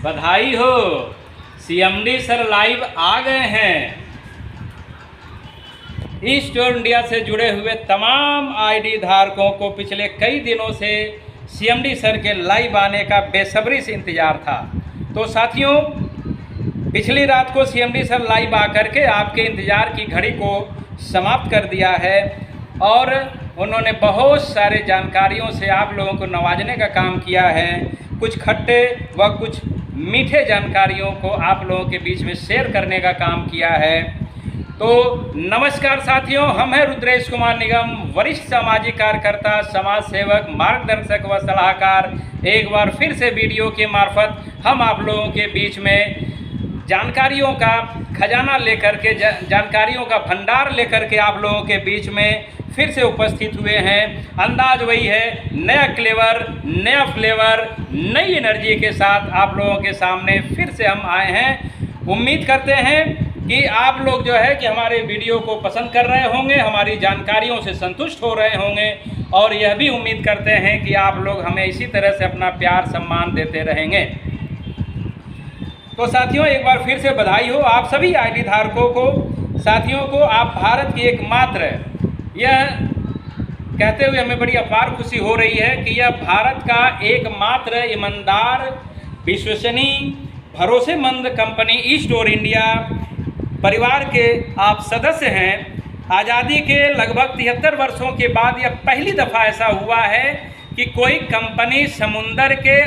बधाई हो, CMD sir live आ गए हैं। ईस्टोर इंडिया से जुड़े हुए तमाम आईडी धारकों को पिछले कई दिनों से सीएमडी सर के लाइव आने का बेसब्री से इंतज़ार था। तो साथियों, पिछली रात को सीएमडी सर लाइव आकर के आपके इंतज़ार की घड़ी को समाप्त कर दिया है और उन्होंने बहुत सारे जानकारियों से आप लोगों को नवाजने का काम किया है। कुछ खट्टे व कुछ मीठे जानकारियों को आप लोगों के बीच में शेयर करने का काम किया है। तो नमस्कार साथियों, हम हैं रुद्रेश कुमार निगम, वरिष्ठ सामाजिक कार्यकर्ता, समाज सेवक, मार्गदर्शक व सलाहकार। एक बार फिर से वीडियो के मार्फत हम आप लोगों के बीच में जानकारियों का खजाना लेकर के, जानकारियों का भंडार लेकर के आप लोगों के बीच में फिर से उपस्थित हुए हैं। अंदाज वही है, नया क्लेवर, नया फ्लेवर, नई एनर्जी के साथ आप लोगों के सामने फिर से हम आए हैं। उम्मीद करते हैं कि आप लोग जो है कि हमारे वीडियो को पसंद कर रहे होंगे, हमारी जानकारियों से संतुष्ट हो रहे होंगे और यह भी उम्मीद करते हैं कि आप लोग हमें इसी तरह से अपना प्यार सम्मान देते रहेंगे। तो साथियों, एक बार फिर से बधाई हो आप सभी आईडी धारकों को। साथियों को आप भारत की एकमात्र, यह कहते हुए हमें बड़ी अपार खुशी हो रही है कि यह भारत का एकमात्र ईमानदार, विश्वसनीय, भरोसेमंद कंपनी ईस्टोर इंडिया परिवार के आप सदस्य हैं। आज़ादी के लगभग 73 वर्षों के बाद यह पहली दफ़ा ऐसा हुआ है कि कोई कंपनी समुंदर के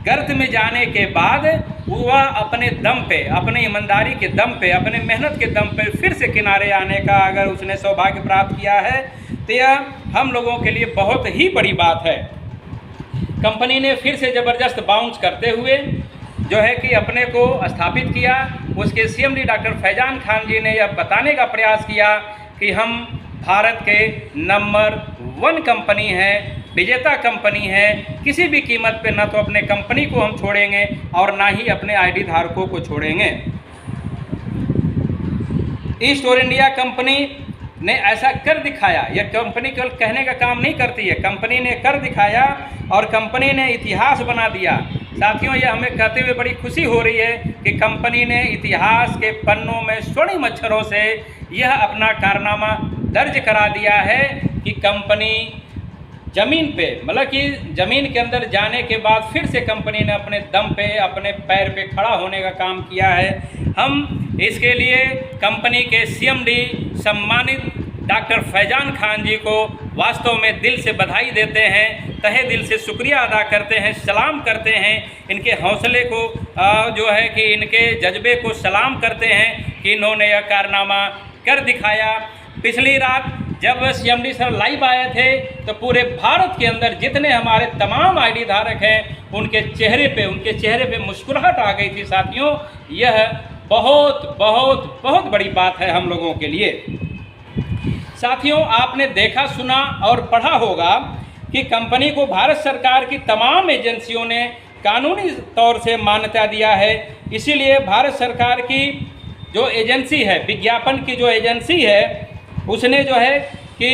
गर्त में जाने के बाद वह अपने दम पे, अपनी ईमानदारी के दम पे, अपने मेहनत के दम पे फिर से किनारे आने का अगर उसने सौभाग्य प्राप्त किया है तो यह हम लोगों के लिए बहुत ही बड़ी बात है। कंपनी ने फिर से ज़बरदस्त बाउंस करते हुए जो है कि अपने को स्थापित किया। उसके सीएमडी डॉक्टर फैजान खान जी ने यह बताने का प्रयास किया कि हम भारत के नंबर 1 कंपनी हैं, विजेता कंपनी है। किसी भी कीमत पे ना तो अपने कंपनी को हम छोड़ेंगे और ना ही अपने आईडी धारकों को छोड़ेंगे। ईस्टोर इंडिया कंपनी ने ऐसा कर दिखाया। यह कंपनी केवल कहने का काम नहीं करती है, कंपनी ने कर दिखाया और कंपनी ने इतिहास बना दिया। साथियों, यह हमें कहते हुए बड़ी खुशी हो रही है कि कंपनी ने इतिहास के पन्नों में स्वर्णिम अक्षरों से यह अपना कारनामा दर्ज करा दिया है कि कंपनी ज़मीन पे, मतलब कि ज़मीन के अंदर जाने के बाद फिर से कंपनी ने अपने दम पे, अपने पैर पे खड़ा होने का काम किया है। हम इसके लिए कंपनी के सीएमडी सम्मानित डॉक्टर फैजान खान जी को वास्तव में दिल से बधाई देते हैं, तहे दिल से शुक्रिया अदा करते हैं, सलाम करते हैं। इनके हौसले को जो है कि इनके जज्बे को सलाम करते हैं कि इन्होंने यह कारनामा कर दिखाया। पिछली रात जब सीएमडी सर लाइव आए थे तो पूरे भारत के अंदर जितने हमारे तमाम आईडी धारक हैं उनके चेहरे पे मुस्कुराहट आ गई थी। साथियों, यह बहुत बहुत बहुत बड़ी बात है हम लोगों के लिए। साथियों, आपने देखा, सुना और पढ़ा होगा कि कंपनी को भारत सरकार की तमाम एजेंसियों ने कानूनी तौर से मान्यता दिया है। इसीलिए भारत सरकार की जो एजेंसी है, विज्ञापन की जो एजेंसी है, उसने जो है कि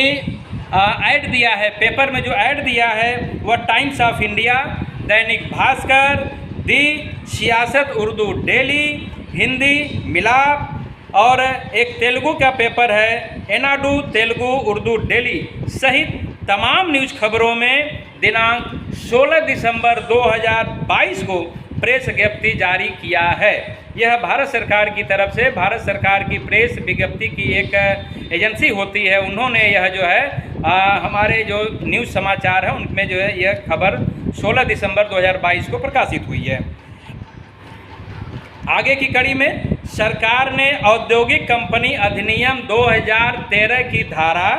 ऐड दिया है, पेपर में जो ऐड दिया है वह times of India, Dainik Bhaskar, दी सियासत उर्दू डेली, हिंदी मिलाप और एक तेलुगु का पेपर है एनाडू तेलुगु उर्दू डेली सहित तमाम न्यूज़ खबरों में दिनांक 16 दिसंबर 2022 को प्रेस विज्ञप्ति जारी किया है। यह भारत सरकार की तरफ से, भारत सरकार की प्रेस विज्ञप्ति की एक एजेंसी होती है, उन्होंने यह जो है हमारे जो न्यूज़ समाचार है उनमें जो है यह खबर 16 दिसंबर 2022 को प्रकाशित हुई है। आगे की कड़ी में सरकार ने औद्योगिक कंपनी अधिनियम 2013 की धारा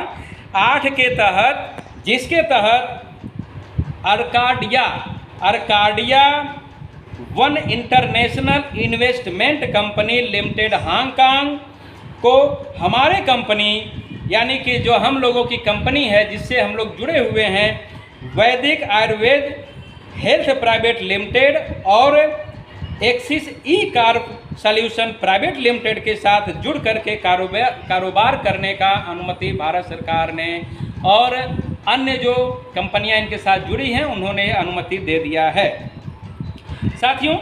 8 के तहत, जिसके तहत Arcadia one international investment company limited Hong Kong को हमारे कंपनी, यानी कि जो हम लोगों की कंपनी है जिससे हम लोग जुड़े हुए हैं, वैदिक आयुर्वेद हेल्थ प्राइवेट लिमिटेड और एक्सिस ई कार्प सॉल्यूशन प्राइवेट लिमिटेड के साथ जुड़ करके कारोबार करने का अनुमति भारत सरकार ने और अन्य जो कंपनियां इनके साथ जुड़ी हैं उन्होंने अनुमति दे दिया है। साथियों,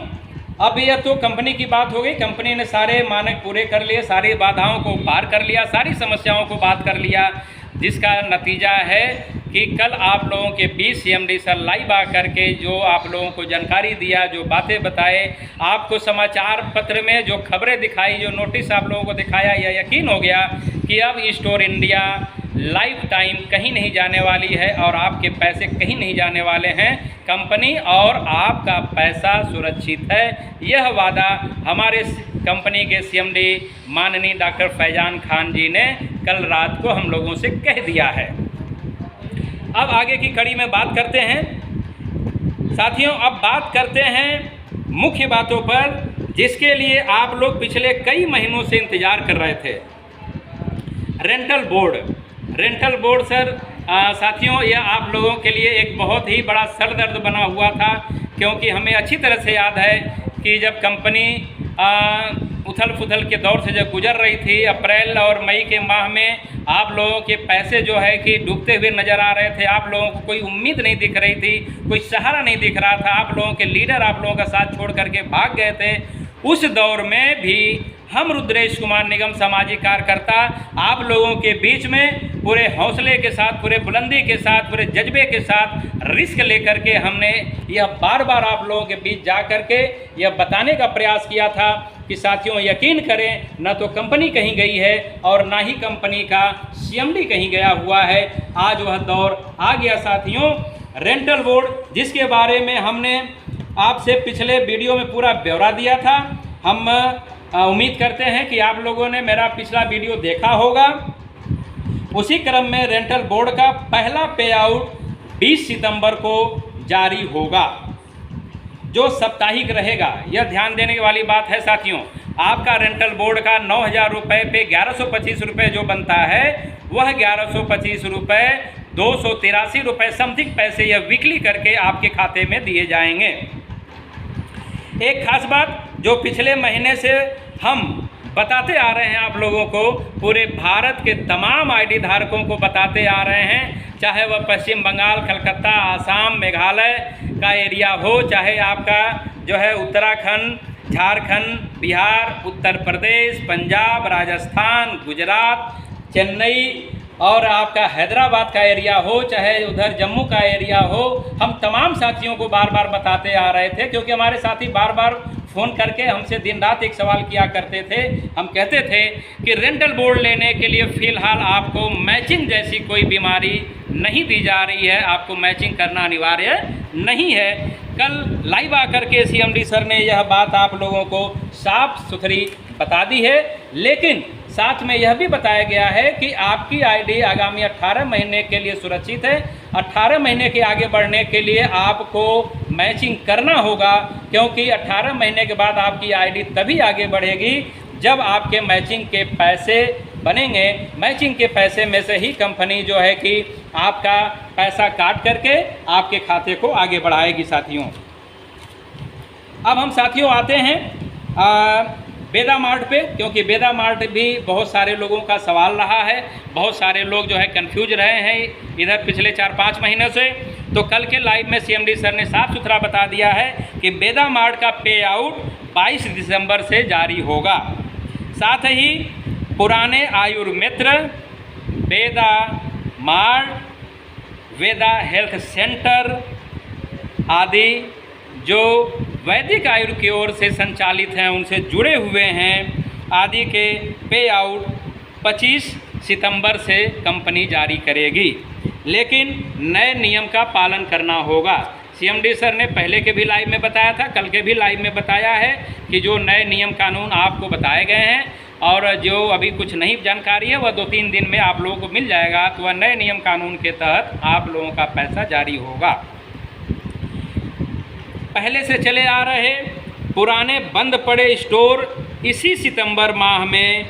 अब यह तो कंपनी की बात हो गई, कंपनी ने सारे मानक पूरे कर लिए, सारी बाधाओं को पार कर लिया, सारी समस्याओं को बात कर लिया, जिसका नतीजा है कि कल आप लोगों के बीच सीएमडी सर लाइव आकर के जो आप लोगों को जानकारी दिया, जो बातें बताए, आपको समाचार पत्र में जो खबरें दिखाई, जो नोटिस आप लोगों को दिखाया, यह यकीन हो गया कि अब स्टोर इंडिया लाइफ टाइम कहीं नहीं जाने वाली है और आपके पैसे कहीं नहीं जाने वाले हैं। कंपनी और आपका पैसा सुरक्षित है, यह वादा हमारे कंपनी के सीएमडी माननीय डॉक्टर फैजान खान जी ने कल रात को हम लोगों से कह दिया है। अब आगे की कड़ी में बात करते हैं साथियों। अब बात करते हैं मुख्य बातों पर, जिसके लिए आप लोग पिछले कई महीनों से इंतज़ार कर रहे थे। रेंटल बोर्ड सर साथियों, यह आप लोगों के लिए एक बहुत ही बड़ा सरदर्द बना हुआ था, क्योंकि हमें अच्छी तरह से याद है कि जब कंपनी उथल पुथल के दौर से जब गुजर रही थी, अप्रैल और मई के माह में आप लोगों के पैसे जो है कि डूबते हुए नज़र आ रहे थे। आप लोगों को कोई उम्मीद नहीं दिख रही थी, कोई सहारा नहीं दिख रहा था, आप लोगों के लीडर आप लोगों का साथ छोड़ करके भाग गए थे। उस दौर में भी हम रुद्रेश कुमार निगम सामाजिक कार्यकर्ता आप लोगों के बीच में पूरे हौसले के साथ, पूरे बुलंदी के साथ, पूरे जज्बे के साथ रिस्क लेकर के हमने यह बार बार आप लोगों के बीच जा कर के यह बताने का प्रयास किया था कि साथियों यकीन करें, न तो कंपनी कहीं गई है और ना ही कंपनी का सीएमडी कहीं गया हुआ है। आज वह दौर आ गया साथियों। रेंटल बोर्ड जिसके बारे में हमने आपसे पिछले वीडियो में पूरा ब्यौरा दिया था, हम उम्मीद करते हैं कि आप लोगों ने मेरा पिछला वीडियो देखा होगा। उसी क्रम में रेंटल बोर्ड का पहला पे आउट 20 सितंबर को जारी होगा, जो साप्ताहिक रहेगा। यह ध्यान देने वाली बात है साथियों। आपका रेंटल बोर्ड का 9,000 रुपये पे 1125 रुपये जो बनता है, वह 1125 रुपये 283 रुपये समथिंग पैसे यह वीकली करके आपके खाते में दिए जाएंगे। एक खास बात जो पिछले महीने से हम बताते आ रहे हैं आप लोगों को, पूरे भारत के तमाम आईडी धारकों को बताते आ रहे हैं, चाहे वह पश्चिम बंगाल, कलकत्ता, आसाम, मेघालय का एरिया हो, चाहे आपका जो है उत्तराखंड, झारखंड, बिहार, उत्तर प्रदेश, पंजाब, राजस्थान, गुजरात, चेन्नई और आपका हैदराबाद का एरिया हो, चाहे उधर जम्मू का एरिया हो, हम तमाम साथियों को बार बार बताते आ रहे थे, क्योंकि हमारे साथी बार बार फ़ोन करके हमसे दिन रात एक सवाल किया करते थे। हम कहते थे कि रेंटल बोर्ड लेने के लिए फ़िलहाल आपको मैचिंग जैसी कोई बीमारी नहीं दी जा रही है, आपको मैचिंग करना अनिवार्य नहीं है। कल लाइव आकर के सीएमडी सर ने यह बात आप लोगों को साफ सुथरी बता दी है, लेकिन साथ में यह भी बताया गया है कि आपकी आईडी आगामी 18 महीने के लिए सुरक्षित है। 18 महीने के आगे बढ़ने के लिए आपको मैचिंग करना होगा, क्योंकि 18 महीने के बाद आपकी आईडी तभी आगे बढ़ेगी जब आपके मैचिंग के पैसे बनेंगे। मैचिंग के पैसे में से ही कंपनी जो है कि आपका पैसा काट करके आपके खाते को आगे बढ़ाएगी साथियों। अब हम साथियों आते हैं बेदा मार्ट पे, क्योंकि बेदा मार्ट भी बहुत सारे लोगों का सवाल रहा है, बहुत सारे लोग जो है कंफ्यूज रहे हैं इधर पिछले 4-5 महीनों से। तो कल के लाइव में सीएमडी सर ने साफ सुथरा बता दिया है कि बेदा मार्ट का पे आउट 22 दिसंबर से जारी होगा। साथ ही पुराने आयुर्मित्र, बेदा मार्ट, वेदा हेल्थ सेंटर आदि जो वैदिक आयुर्वेद की ओर से संचालित हैं, उनसे जुड़े हुए हैं, आदि के पे आउट 25 सितंबर से कंपनी जारी करेगी, लेकिन नए नियम का पालन करना होगा। सीएमडी सर ने पहले के भी लाइव में बताया था, कल के भी लाइव में बताया है कि जो नए नियम कानून आपको बताए गए हैं और जो अभी कुछ नहीं जानकारी है वह 2-3 दिन में आप लोगों को मिल जाएगा। तो वह नए नियम कानून के तहत आप लोगों का पैसा जारी होगा। पहले से चले आ रहे पुराने बंद पड़े स्टोर इसी सितंबर माह में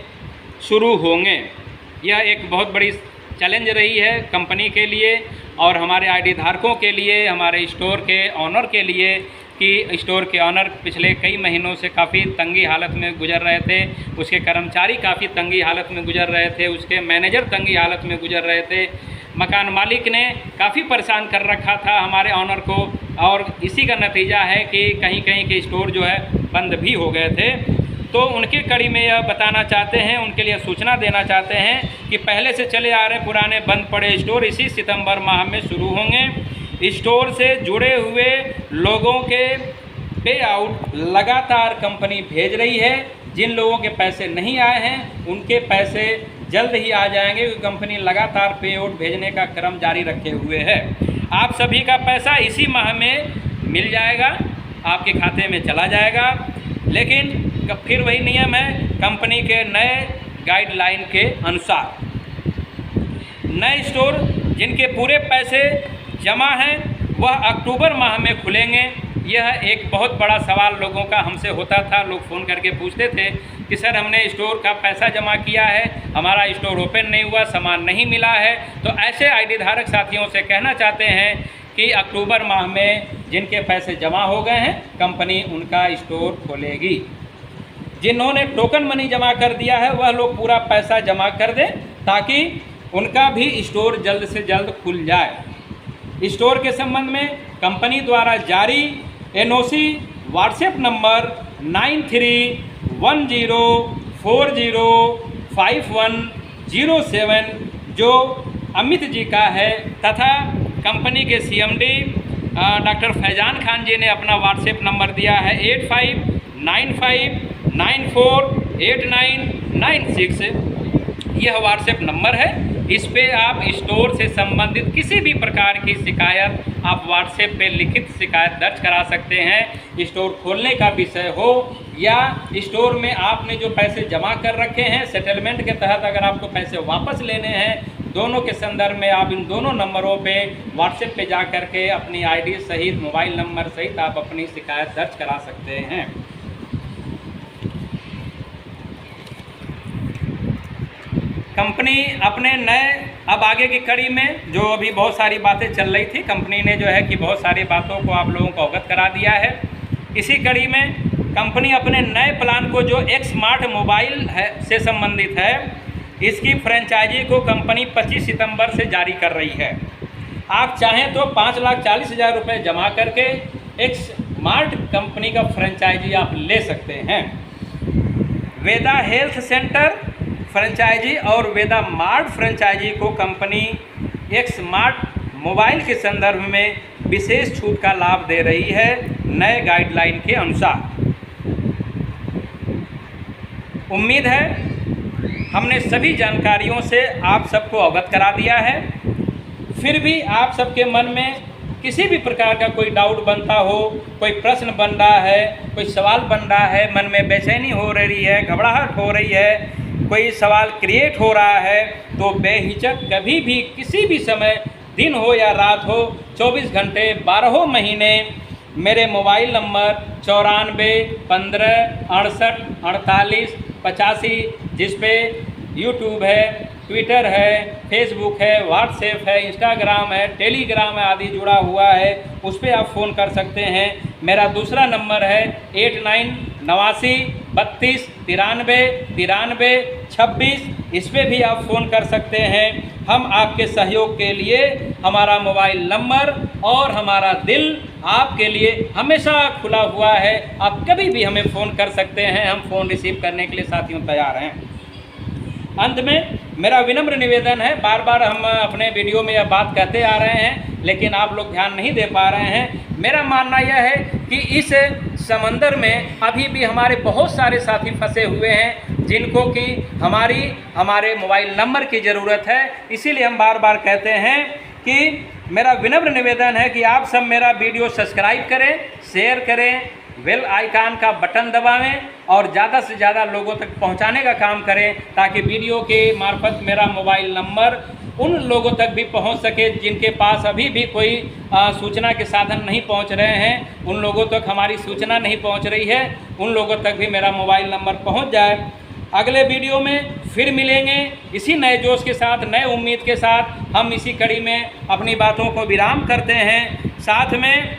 शुरू होंगे। यह एक बहुत बड़ी चैलेंज रही है कंपनी के लिए और हमारे आईडी धारकों के लिए, हमारे स्टोर के ऑनर के लिए, कि स्टोर के ऑनर पिछले कई महीनों से काफ़ी तंगी हालत में गुजर रहे थे, उसके कर्मचारी काफ़ी तंगी हालत में गुजर रहे थे, उसके मैनेजर तंगी हालत में गुजर रहे थे, मकान मालिक ने काफ़ी परेशान कर रखा था हमारे ऑनर को और इसी का नतीजा है कि कहीं कहीं के स्टोर जो है बंद भी हो गए थे। तो उनके कड़ी में यह बताना चाहते हैं, उनके लिए सूचना देना चाहते हैं कि पहले से चले आ रहे पुराने बंद पड़े स्टोर इसी सितंबर माह में शुरू होंगे। स्टोर से जुड़े हुए लोगों के पे आउट लगातार कंपनी भेज रही है। जिन लोगों के पैसे नहीं आए हैं उनके पैसे जल्द ही आ जाएंगे, क्योंकि कंपनी लगातार पे आउट भेजने का क्रम जारी रखे हुए है। आप सभी का पैसा इसी माह में मिल जाएगा, आपके खाते में चला जाएगा। लेकिन फिर वही नियम है कंपनी के नए गाइडलाइन के अनुसार। नए स्टोर जिनके पूरे पैसे जमा हैं वह अक्टूबर माह में खुलेंगे। यह एक बहुत बड़ा सवाल लोगों का हमसे होता था। लोग फ़ोन करके पूछते थे कि सर हमने स्टोर का पैसा जमा किया है, हमारा स्टोर ओपन नहीं हुआ, सामान नहीं मिला है। तो ऐसे आईडी धारक साथियों से कहना चाहते हैं कि अक्टूबर माह में जिनके पैसे जमा हो गए हैं कंपनी उनका स्टोर खोलेगी। जिन्होंने टोकन मनी जमा कर दिया है वह लोग पूरा पैसा जमा कर दें ताकि उनका भी स्टोर जल्द से जल्द खुल जाए। स्टोर के संबंध में कंपनी द्वारा जारी एनओसी व्हाट्सएप नंबर 9310405107 जो अमित जी का है तथा कंपनी के सीएमडी डॉक्टर फैजान खान जी ने अपना व्हाट्सएप नंबर दिया है 8595948996। यह व्हाट्सएप नंबर है। इस पे आप स्टोर से संबंधित किसी भी प्रकार की शिकायत आप व्हाट्सएप पे लिखित शिकायत दर्ज करा सकते हैं। स्टोर खोलने का विषय हो या स्टोर में आपने जो पैसे जमा कर रखे हैं सेटलमेंट के तहत अगर आपको पैसे वापस लेने हैं, दोनों के संदर्भ में आप इन दोनों नंबरों पे व्हाट्सएप पे जा कर के अपनी आईडी सहित मोबाइल नंबर सहित आप अपनी शिकायत दर्ज करा सकते हैं। कंपनी अपने नए अब आगे की कड़ी में जो अभी बहुत सारी बातें चल रही थी, कंपनी ने जो है कि बहुत सारी बातों को आप लोगों को अवगत करा दिया है। इसी कड़ी में कंपनी अपने नए प्लान को जो एक्स स्मार्ट मोबाइल है से संबंधित है, इसकी फ्रेंचाइजी को कंपनी 25 सितंबर से जारी कर रही है। आप चाहें तो 5,40,000 रुपये जमा करके एक्स स्मार्ट कंपनी का फ्रेंचाइजी आप ले सकते हैं। वेदा हेल्थ सेंटर फ्रेंचाइजी और वेदा मार्ट फ्रेंचाइजी को कंपनी एक स्मार्ट मोबाइल के संदर्भ में विशेष छूट का लाभ दे रही है नए गाइडलाइन के अनुसार। उम्मीद है हमने सभी जानकारियों से आप सबको अवगत करा दिया है। फिर भी आप सबके मन में किसी भी प्रकार का कोई डाउट बनता हो, कोई प्रश्न बन रहा है, कोई सवाल बन रहा है, मन में बेचैनी हो रही है, घबराहट हो रही है, कोई सवाल क्रिएट हो रहा है, तो बेहिचक कभी भी किसी भी समय दिन हो या रात हो 24 घंटे 12 महीने मेरे मोबाइल नंबर 9415684885 जिस पे यूट्यूब है, ट्विटर है, फेसबुक है, व्हाट्सएप है, इंस्टाग्राम है, टेलीग्राम है आदि जुड़ा हुआ है, उस पर आप फ़ोन कर सकते हैं। मेरा दूसरा नंबर है 899232939326। इस पर भी आप फ़ोन कर सकते हैं। हम आपके सहयोग के लिए हमारा मोबाइल नंबर और हमारा दिल आपके लिए हमेशा खुला हुआ है। आप कभी भी हमें फ़ोन कर सकते हैं, हम फ़ोन रिसीव करने के लिए साथियों तैयार हैं। अंत में मेरा विनम्र निवेदन है, बार बार हम अपने वीडियो में यह बात कहते आ रहे हैं लेकिन आप लोग ध्यान नहीं दे पा रहे हैं। मेरा मानना यह है कि इस समंदर में अभी भी हमारे बहुत सारे साथी फंसे हुए हैं जिनको कि हमारे मोबाइल नंबर की ज़रूरत है। इसीलिए हम बार बार कहते हैं कि मेरा विनम्र निवेदन है कि आप सब मेरा वीडियो सब्सक्राइब करें, शेयर करें, बेल आइकन का बटन दबावें और ज़्यादा से ज़्यादा लोगों तक पहुंचाने का काम करें ताकि वीडियो के मार्फत मेरा मोबाइल नंबर उन लोगों तक भी पहुंच सके जिनके पास अभी भी कोई सूचना के साधन नहीं पहुंच रहे हैं, उन लोगों तक हमारी सूचना नहीं पहुंच रही है, उन लोगों तक भी मेरा मोबाइल नंबर पहुंच जाए। अगले वीडियो में फिर मिलेंगे इसी नए जोश के साथ, नए उम्मीद के साथ। हम इसी कड़ी में अपनी बातों को विराम करते हैं। साथ में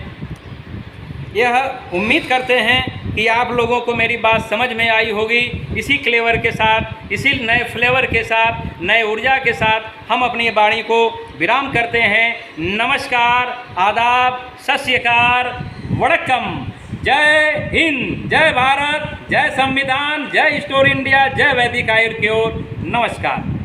यह उम्मीद करते हैं कि आप लोगों को मेरी बात समझ में आई होगी। इसी क्लेवर के साथ, इसी नए फ्लेवर के साथ, नए ऊर्जा के साथ हम अपनी वाणी को विराम करते हैं। नमस्कार, आदाब, सत श्री अकाल, वड़क्कम। जय हिंद, जय भारत, जय संविधान, जय स्टोर इंडिया, जय वैदिक आयुर्वेद। नमस्कार।